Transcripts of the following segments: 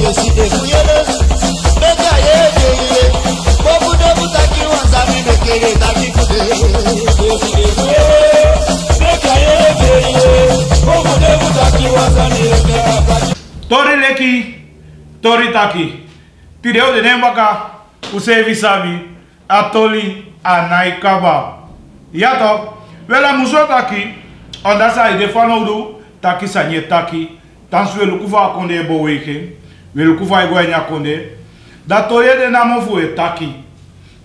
decide kuyele. Beka ye. Bobu debu taki wanzami bekere taki kude. Decide kuyele. Beka ye. Bobu debu taki wanzami bekere taki. Tori leki, tori taki. Tireu de nembaka, usevi sabi, atoli anaikaba. Yato, wela muso taki, onda sa ide fanodu, taki sanye taki, tansu lukufa akonde ebo weke, lukufa ego enya konde, da tori de namofu e taki.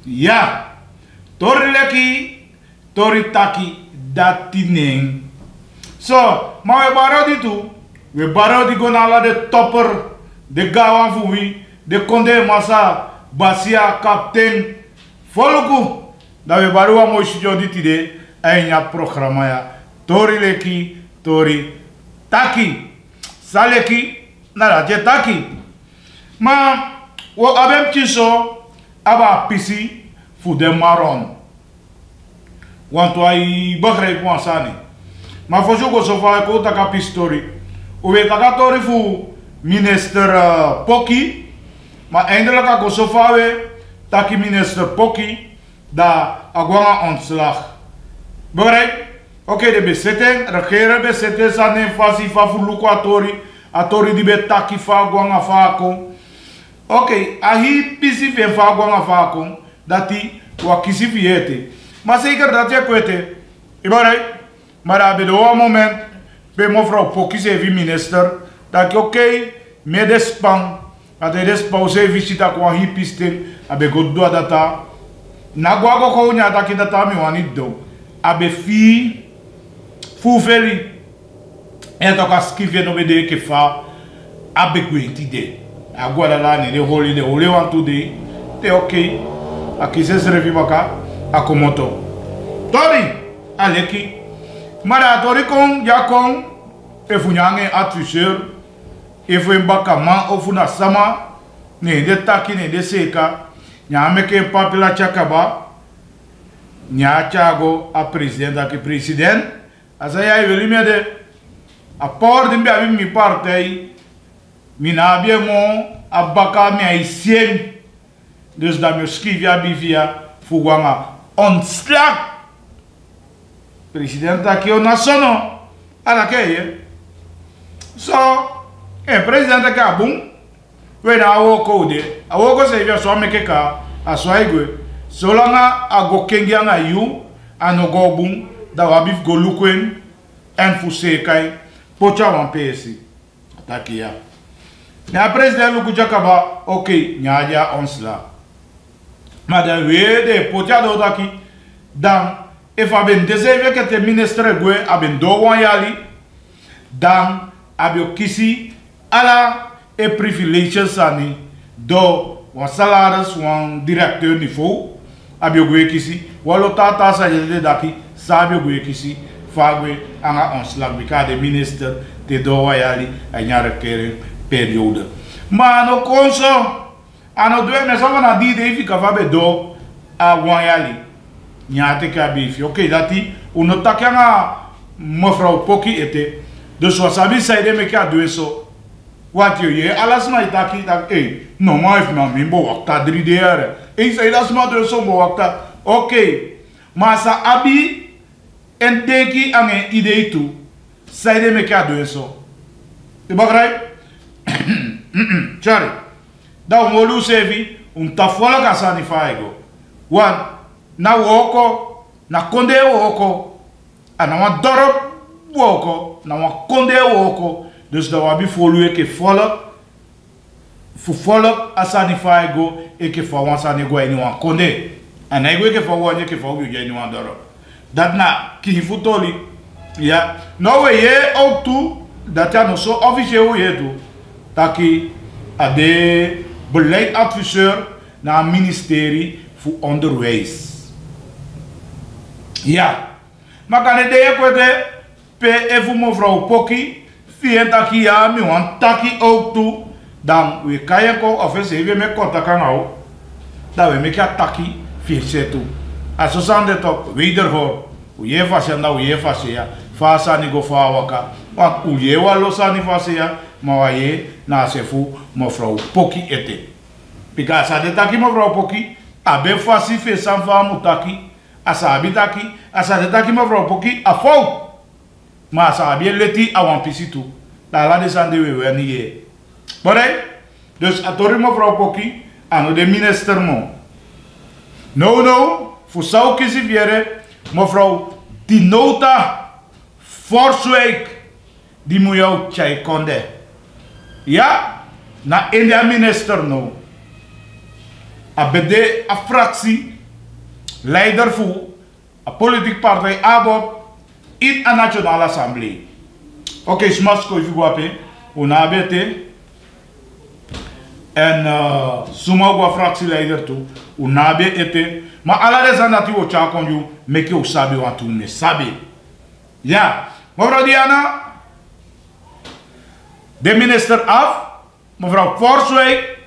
Ya, tori leki, tori taki, dati neng. So, ma we barodi tu, we barodi gonala de topper, de gawan fuwi, de konde masa, basia kapten, foluku. Da we baruwa mo studio di tide enya programa ya tori leki tori taki saleki nara je taki ma wo abem tiso aba pisi fu de maron wanto ai bagre ko asani ma fojo go sofa ko taka pistori o we taka tori fu minister Poki ma eindelijk go sofa we taki minister Poki da agwanga ontslag. Begrijp? Oké, de bezetting, regeren bezetting zijn in fasi fa fuluku atori di betaki fa agwanga fako. Oké, ahi pisi ven fa agwanga fako, dati wakisi fiete. Maar zeker dat je kwete. Begrijp? Maar dat bij de moment, bij mevrouw Poki zevi minister, dat je oké, met de span, dat je de span zevi visita kwa hi pisting, abe goddo data. Na gwago ko nya taki data mi wani do abe fi fu feli en to ka skive no be de ke fa abe gweti de agwala la ni de holi want to de te okay akise servi baka akomoto tori aleki mara tori kon ya kon e funyange atviseur e fu mbaka ma ofuna sama ne de taki ne de seka nyame ke papila chakaba nya chago a president a president asaya eveli mede a por de mi partei mina biemo abaka mi haïtien dus da mi skrivi a bivia fugwanga ontslag president a kio nasono ala keye so president ka bum we na awoko de awoko se via so meke ka aso igwe so langa ago kengia nga yu anogo bum da wabif go lukwen en fuse kai pocha wan pesi atakia na president luku jakaba okay nyaja onsla mada we de pocha do taki dan if aben deseve ke te ministre gwe aben do wan yali dan abio kisi ala e privileges ani do wan salaris wan directeur niveau abio gwe kisi walo tata sa jede daki sabio gwe kisi fagwe anga onslag bika de minister te do wayali a nyare kere periode ma no konso ano dwe me sama na di de fika fabe do a wayali nyate ka bifi okay dati uno takanga mevrouw Poki ete dus wasabi saide me ka do so wat je alasma itaki tak no ma if na mimbo wakta 3 de say lasma do so mo wakta okay masa abi en teki ange idee tu saide me ka do so te bagrai chari da ngolu sevi tafola ka sani faigo wan na woko na konde woko ana wa dorop woko na wa konde woko dus da wabi follow ke follow asani faigo e ke fa wan sani go eni wan konde ana ego ke fa wan ke fa go eni wan dorop dat na ki futoli ya no we ye ook tu dat ja no so officieel ye tu taki ade beleidadviseur na ministerie voor onderwijs. Ja, maar kan je kwete pe even mevrouw Poki via taki ja mi wan taki ook toe dan we kan je ko of ze we me contact kan hou dat we me ka taki via ze toe. Aso sande top wederhoor hoe je fashion dat hoe je fashion ja fasa ni go fa waka want hoe je wa losa ni fashion ja mawaye na sefu mevrouw Poki ete. Pika asa de taki mevrouw Poki, abe fasi fe sanfa mutaki, asa abitaki, asa de taki mevrouw Poki, a fout. Maar asa abie leti awan pisi tu. La la desande we ni ye. Bore, dus atori mevrouw Poki, ano de minister mo. No, voor zou kiezen vieren, mevrouw Dinota Forswijk, die moet jou tjai konde. Ja, na India minister no. Abede a fractie, leider voor a politiek partij ABOP in a nationale assemblee. Oké, smasko if you wapen, unabete. En suma fractieleider toe, unabe ete. Maar alle deze dat u ook kon je make you sabi wat u me sabi. Ja, mevrouw Diana, de minister af, mevrouw Forswijk,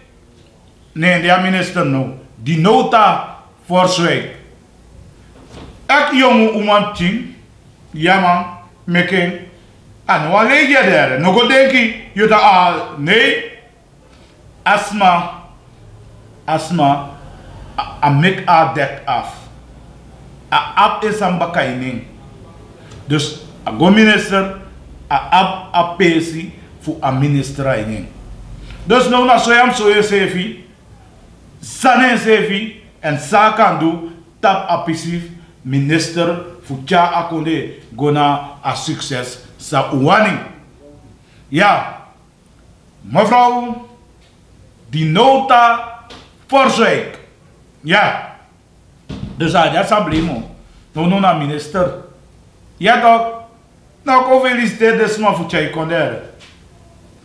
nee, de minister no, die nota Forswijk. Ek jongen iemand ting, ja man, meken, en wat leeg je daar? Nog wat denk je dat nee. Asma, a make a dek af. A ap is een bakaining. Dus a go minister, a ap a pesi voor a minister ining. Dus nou na soyam soye sefi, sanen sefi, en sa kan do tap a pisif minister voor tja akonde gona a succes sa uwani. Ja, mevrouw Dinota Forswijk. Ja. Dus aan de assemblee mo. Nou na minister. Ja toch? Nou ik feliciteer desma voor Tjai Konder.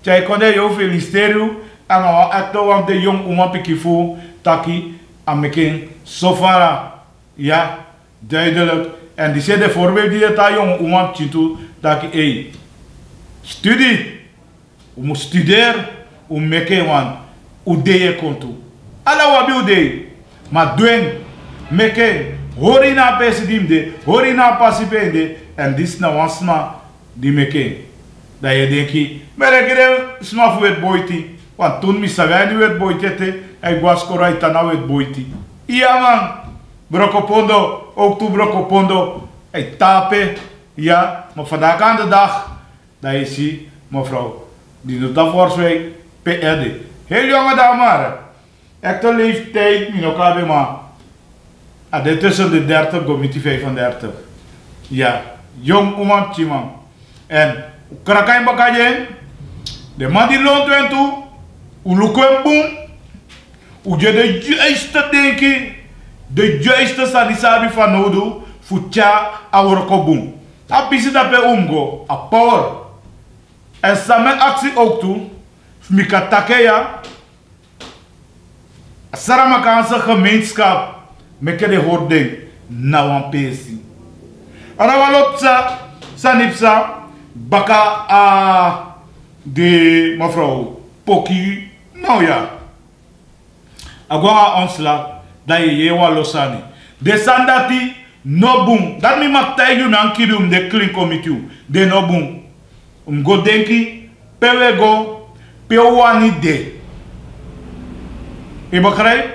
Tjai Konder yo feliciteer u. En nou de jong oma pikifu taki ameken sofara. Ja, duidelijk. En die zei de voorbeeld die het aan jong oma chitu taki hey. Studie. U moet studeren. U meken wan. Udeye kontu. Ala wabi udeye. Maar doen, meken, hori na pesi de, hori na pasipende, en dis na wansma die meken. Dat je denkt, maar ik heb sma voor het boyti. Want toen mis wij nu het boytete, ik was koraita na het boyti. Ja man, brokopondo, ook toe brokopondo, ik tape, ja, maar vandaag aan de dag, dat je ziet, mevrouw, die doet dat Forswijk, PRD. Heel jonge dame, echt een leeftijd, minokabe maar. Dit tussen de 30 en 35. Ja, jong iemand, man. En, krakain bakajen, de man die loont went toe, u lukken boom, u je de juiste denken, de juiste salisabi van nodig, voor tja, aworko boom. A pisi dat pe omgo, a power. En samen actie ook toe, mika takeya, Saramakanse gemeenschap, meke de hoording, na wan pesi. Arawalopsa, sanipsa, baka a de mevrouw Poki, nou ja. Agwa onsla, da ye wa losani. De sandati, no boom. Dat mi makta yu na kidum de clean committee, de no boom. Go denki, pewego, pewani de. Je begrijpt?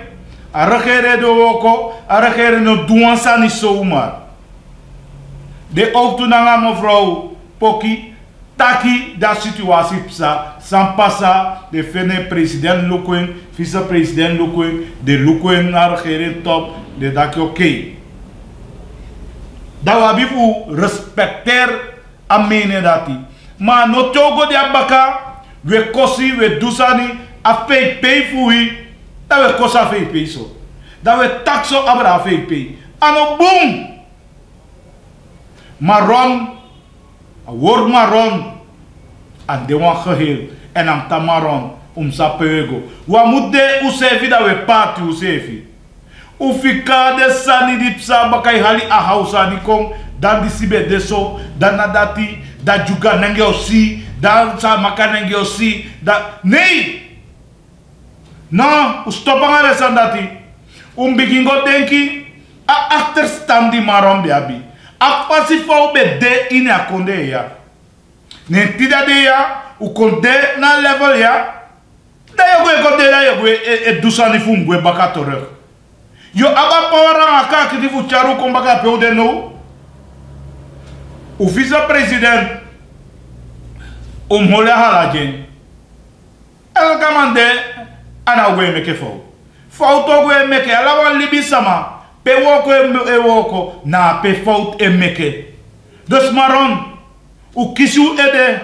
Arregeren de woko, arregeren no douansa niet zomaar. De ook toen aan mevrouw Poki, taki dat situatie psa, san passa, de fene president Lukwen, vice-president Lukwen, de Lukwen arregeren top, de daki oké. Dat wabi fu respecteer amene dati. Maar no togo de abaka, we kosi, we dusani, a pay fui. Dat we kosa VP zo. Dat we taxo abra VP. Ano boom. Maron. A woord maron. En de wan geheel. En am tamaron. Sa pewego. Wa moet de usefi dat we party usefi. Ufika de sani di psa bakay hali a hausa ni kong. Dan di sibe deso. Dan nadati. Da juga nenge osi. Dan sa maka nenge osi. Nee. Nou, stop aan de sandati. Begingo denki, a achterstandi marom biabi. A pasifau be de in a konde ya. Nentida de ya, u konde na level ya. Da je goe konde da je goe dusani fu ngwe baka terug. Yo aba power aka kiti fu charu kon baka pe de no. O vice-president mole halajen. El kamande ana goe meke fo. Fout goe meke ala wan libi sama. Pe woko e woko na pe fout e meke. Dus maron u kisu ede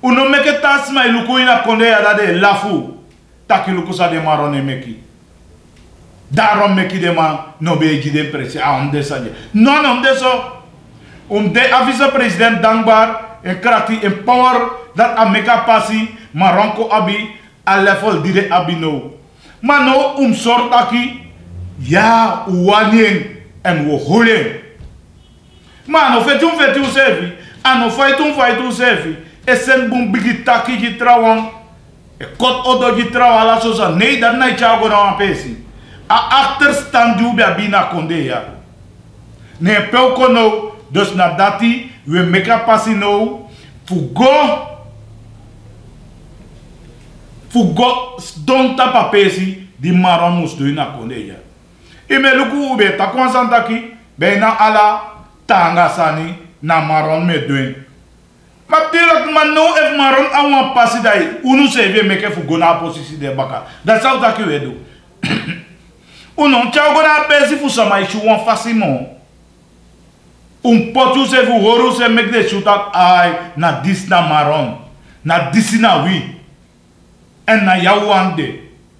u no meke tasma iluku ina konde ya de lafu taki luku sa de maron e meki. Darom meki de ma no be jide presi a onde saje. Non onde so de a vice-president dankbaar en krati en power dat a meka pasi maron ko abi a level dire abi no. Maar no sort aki ja uwanyen en wo holen. Maar no fetu sevi, ano faitu sevi, esen bum bigi taki ji trawan, e kot odo ji trawa la sosa, nee dat na chago na wan pesi. A achterstand ju bia bina konde ya. Ne pelko no, dus na dati, we meka pasi no, fugo don tapa pesi, di maron mus do na konde ya. Ime luku ube takwan santaki, bena ala, tanga sani na maron me doen. Maar tuurlijk, maar no if maron awan passi dai, unu seve meke fu gona posisi de baka. Dat zou dat je doen. Uno chao gona pesi fu sama ishu wan fasimo. Potu se fu horu se mek de chutak ai na dis na maron. Na disi na wi. En na ya wande.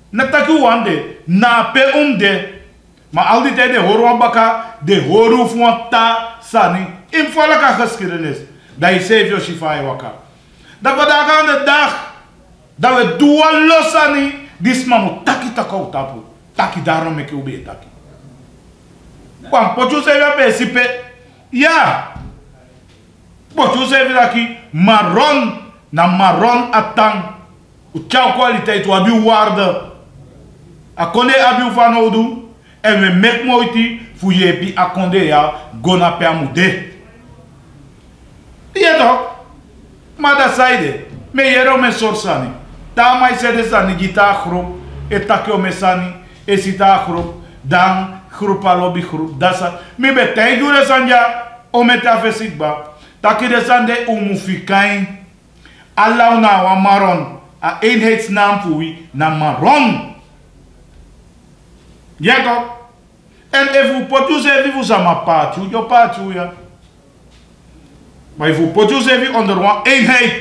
Na taki wande. Na pe de. Maar al die tijd de horu baka, de horu van ta sani, in volle geschiedenis, dat je zeef je shifa waka. Dat we daar aan de dag, dat we doen los sani, dis mamu taki takau tapu, taki daarom me ube taki. Kwam pochu zeef je pesipe, ja, pochu zeef je taki, maron na maron atang, u chau kwaliteit wabi waarde, akone abi van odu. En we mek moiti fu yepi akonde ya gona pe amude. Yeto, maar dat zeide, me yero me sorsani. Ta mai sede sani gita groep, etakyo me sani, esita groep, dan groep alobi groep, dasa. Me be teigure sanja, o me ta fesikba. Taki de sande umufikain. Allah na wa maron, a eenheidsnaam fu wi na maron. Ja toch? En if u potu zevi vous ama party, je party ja. Maar if u potu zevi onder one eenheid,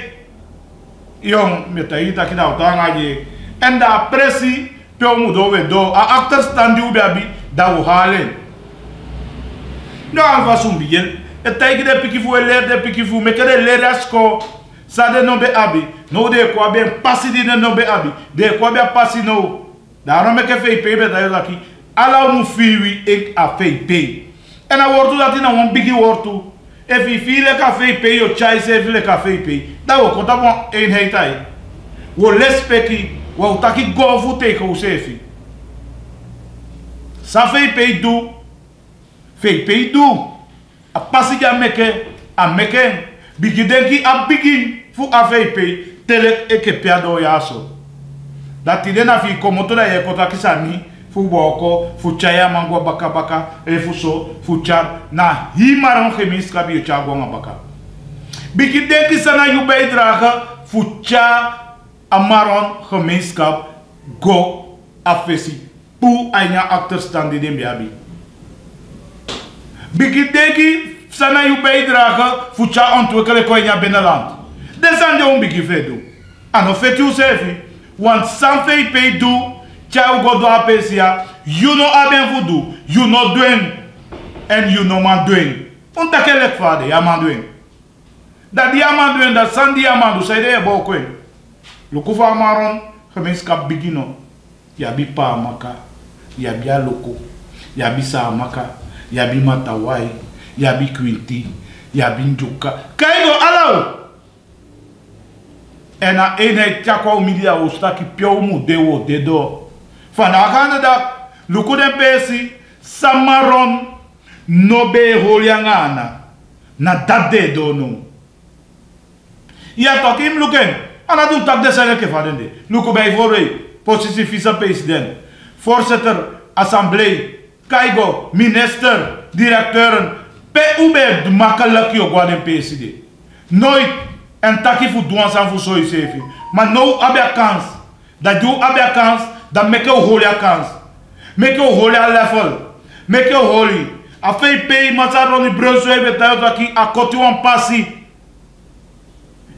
jong met de ita kida utanga je. En da pressie pe mudo we do a achterstand u baby da u halen. No alva sumbiel. Et taigi de piki fu leer de piki fu mekere leer asko. Sa de no be abi. No de kwa ben passi di no be abi. De kwa be passi no. Daarom heb ik even pay dat je alla mu fiwi ik a pay. En a wortu dat in a one biggie wortu. If you feel like a pay your chai se feel like a pay. Dat we kota van eenheid ai. We les peki, we utaki go fu take o sefi. Sa pay do. Pay do. A passi ja meke, a meke. Bigi denki a bigi fu a pay. Tele eke piado yaso. Dat die na fi komoto da ye kota kisani fu boko fu chaya mango baka baka e fu so fu char na himaron chemis ka bi cha gonga baka biki de kisana yu be draga fu cha amaron chemis ka go afesi pu anya achterstand di dem biabi biki de ki sana yu be draga fu cha ontwikkelen ko nya beneland desande un biki fedu ano fetu sefi. Want something pay do, child go do apesia, you know aben voodoo, you know doing, and you know man doing. Untakelek father, ya man doing. Dat die man doing, dat san die man do, say de ebo kwen. Loko fa maron, gemeenskap begino. Ya bi pa maka, ya bi loko, ya bi sa maka, ya bi matawai, ya bi kwinti, ya bi njuka. Kaigo alaw! En na eenheid chakwa umidia ustaki pio mu dewo dedo. Vandaag dat luku den pesi samaron no be holiangana na dat dedo no. Ja toch, hem lukken. En dat doet dat dezelfde van de. Lukken bijvoorbeeld, positie vice-president, voorzitter, assemblee, kaigo, minister, directeuren. Ube makkelijk je gewoon in PSD. Nooit en takkie voor doen aan voor zoiets even. Maar nou heb je kans. Dat doe heb je kans, dan maak je holy kans. Maak je holy level. Maak je holy. Afei pay masaro ni bronzo ebe tayo taki akoti wan passi.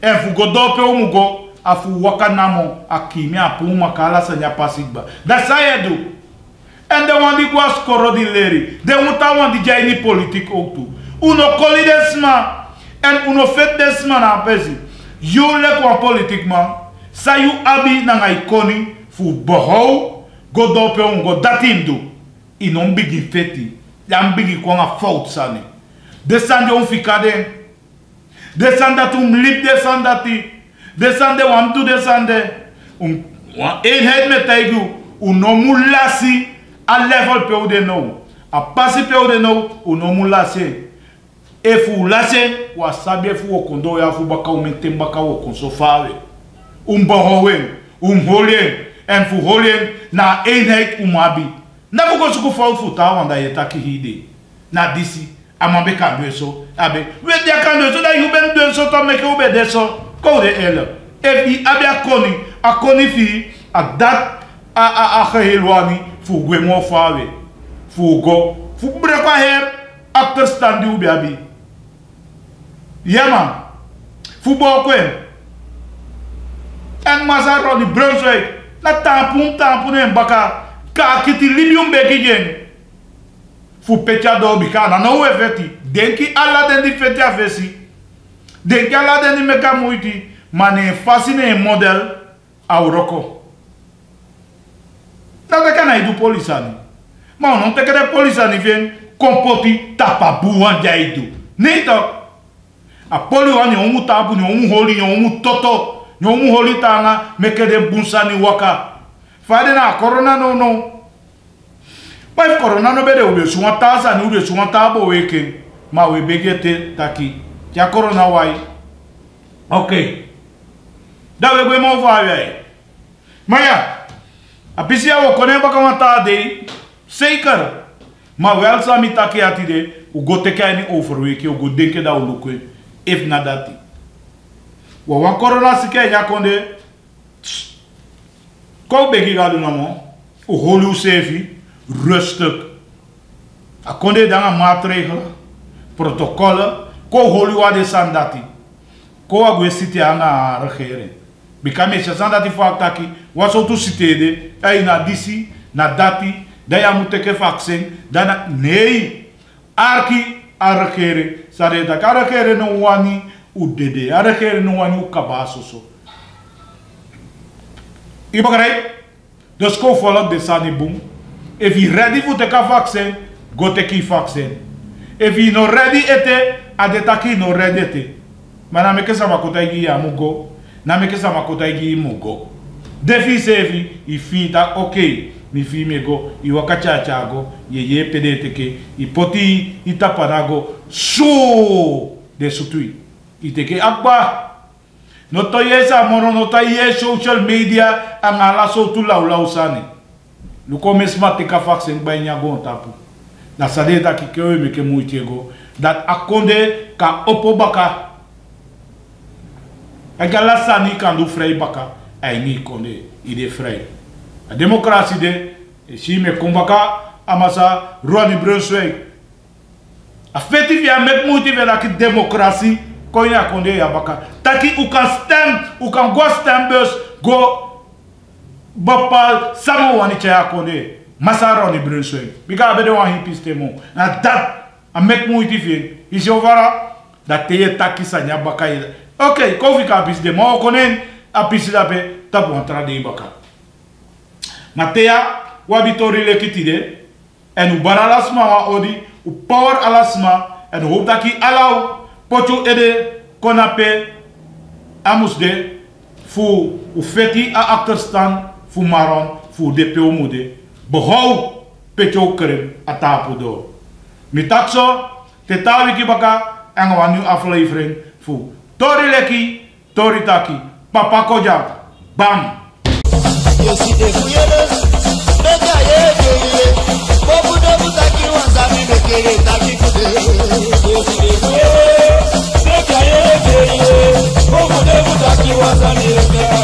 En fu godope umugo afu wakanamo akimi apu makala sanya pasigba. That's how you do. En de wan di kwa skoro di leri. De wuta wan di jai ni politik ook toe. Uno koli desma. En uno fet desma na pesi. You lek wan politik man. Sa you abi na nga ikoni. Fu bohou. Godope umugo. Datim do. Inon bigi feti. Yan bigi kwa nga fout sani. Desande on fikade. Desande tum lip desandati. Desande wam tu desande. Eenheid met taigu. Unomu lasi. A level pe ou de nou. A pasi pe ou de nou. Unomu lasi. E fu lasi. Wa sabi fu okondo ya fu baka umente baka okonso fawe. Bohowen. Holien. En fu holien na eenheid umabi. Na fuko suku fout futa wanda yetaki hide. Na disi. Amabe kan doen so. Abe. Weet ya kan doen so. Dat je bent doen so. Dan make you be de so. Kou de ele. Efi abe akoni. Akoni fi. A dat. A geheel fu gwemo fawe. Fu go. Fu brekwa her. Achterstand die ubi abi. Ja man. Fu bokwen. En Mazaro di Brunswick. Na tampun en baka. Ka kiti libium beki jen. Fu pecha do bika na no we feti. Denki ala den di feti afesi. Denki ala den di meka muiti. Mane fascine model auroko. Dat kan hij doen polisani. Maar non teke de polisani vien kompoti tapabu wan jai do. Nee toch? A poli wan omu tabu ni omu holi omu toto. Ni omu holi tanga meke de bunsani waka. Fade na corona no. Maar corona no bede ube suwa taza ni ube suwa tabo weke. Ma we begete taki. Ya corona wai. Okay. Da we mo va wij. Maar ja. Apisia wo kone baka mata de. Zeker. Maar wel sami taki ati de. U go teke ani overweke. U go denke da u lukwe. If na dati. Wa corona sike ya konde. Kou begi ga doen namo. U holu u sefi. Rustig. A konde danga maatregelen. Protocollen. Kou holu wa de sandati. Kou agwe siti anga regering. Bikame sandati fak taki. Waso tu sitede. Ay na disi. Na dati. Daya muteke vaccin. Dana. Nee. Arki a regering. Sare dat a regering no wani. U dede. A regering no wani u kabaso so. Je begrijpt? Dus go volk de sani boom. If you ready for take a vaccine, go take a vaccine. If you no ready ete, adetaki no ready ete. Maar na meke sama kota igi ya mugo, na meke sama kota igi mugo. Defi sefi, ifi ta okay, mi fi me go, I wakacha chago, ye pedeteke, I poti itapanago, so de sutui. I teke akba. No to yesa moro no ta ye social media ang ala so tu lau sani. Luko mesma teka vaccin by nyago tapu. Na sade da kikewe meke muitego dat akonde ka opobaka. Agala sani kan do vrij baka ai ni konde ide vrij. A democratie de si me kombaka amasa Ronnie Brunswick. A feti via met moeite dat ki democratie konya konde ya baka. Taki u kan stem, u kan go stembus go bapa samo wani chaya konde. Masaro ni Brunswick. Bika bede wan hipistemo. Na dat a mek moeite vien. Is ovara dat te taki sanya baka. Okay, kofi ka pis de mo konen a pis da pe tapu antra de baka. Matea wabitori lekitide en u baralasma wa odi u power alasma en hoop dat ki alau pocho ede konape amusde fu u feti a achterstand fu maron fu de peomude behou pecho keren atapu do. Mitakso te tawi ki baka en wan nu aflevering fu tori leki Tori Taki, Papa Kojak, bam. Yesi de fuyele, beka ye, bobu dobu taki wanzami mekere taki kude. Yesi de fuyele, beka ye, bobu dobu taki wanzami mekere.